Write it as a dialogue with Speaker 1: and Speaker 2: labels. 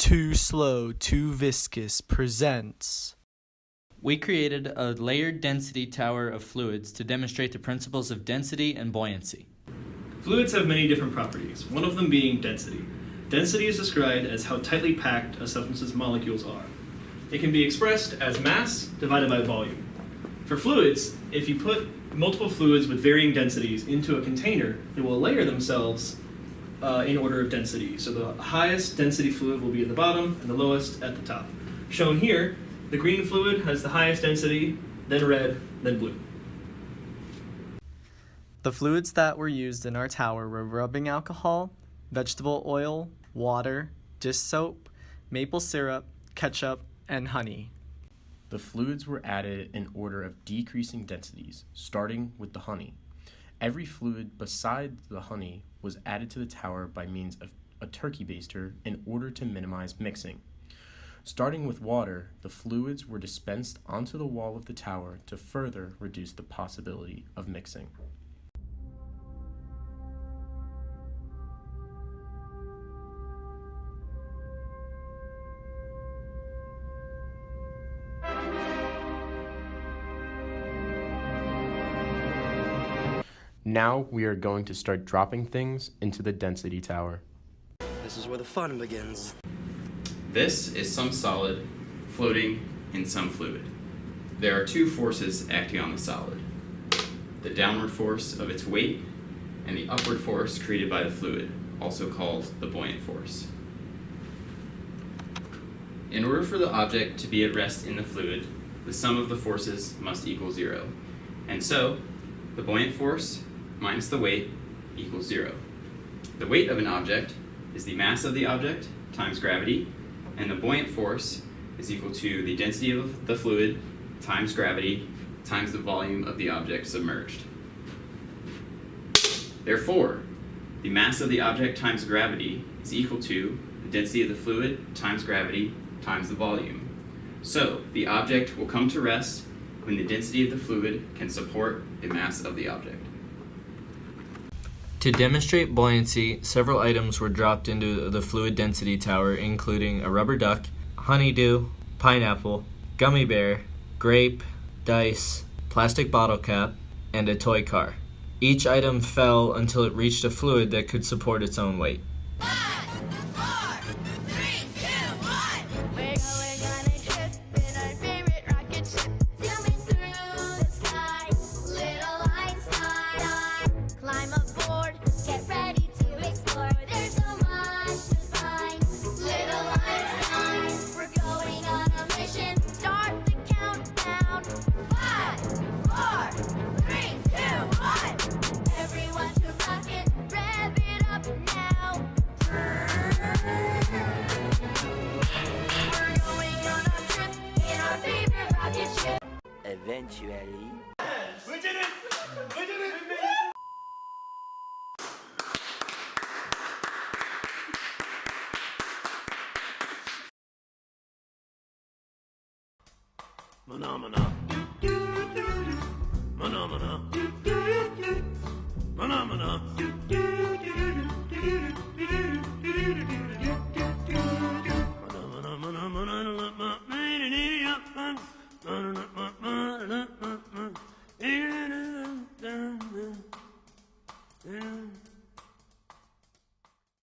Speaker 1: Too Slow, Too Viscous presents.
Speaker 2: We created a layered density tower of fluids to demonstrate the principles of density and buoyancy.
Speaker 3: Fluids have many different properties, one of them being density. Density is described as how tightly packed a substance's molecules are. It can be expressed as mass divided by volume. For fluids, if you put multiple fluids with varying densities into a container, they will layer themselves in order of density. So the highest density fluid will be at the bottom and the lowest at the top. Shown here, the green fluid has the highest density, then red, then blue.
Speaker 1: The fluids that were used in our tower were rubbing alcohol, vegetable oil, water, dish soap, maple syrup, ketchup, and honey.
Speaker 4: The fluids were added in order of decreasing densities, starting with the honey. Every fluid besides the honey was added to the tower by means of a turkey baster in order to minimize mixing. Starting with water, the fluids were dispensed onto the wall of the tower to further reduce the possibility of mixing. Now we are going to start dropping things into the density tower.
Speaker 5: This is where the fun begins.
Speaker 6: This is some solid floating in some fluid. There are two forces acting on the solid: the downward force of its weight and the upward force created by the fluid, also called the buoyant force. In order for the object to be at rest in the fluid, the sum of the forces must equal 0. And so, the buoyant force minus the weight equals 0. The weight of an object is the mass of the object times gravity, and the buoyant force is equal to the density of the fluid times gravity times the volume of the object submerged. Therefore, the mass of the object times gravity is equal to the density of the fluid times gravity times the volume. So, the object will come to rest when the density of the fluid can support the mass of the object.
Speaker 2: To demonstrate buoyancy, several items were dropped into the fluid density tower, including a rubber duck, honeydew, pineapple, gummy bear, grape, dice, plastic bottle cap, and a toy car. Each item fell until it reached a fluid that could support its own weight.
Speaker 5: Eventually.
Speaker 3: We did it! We did it! We made it!
Speaker 5: Phenomena. Phenomena. Phenomena.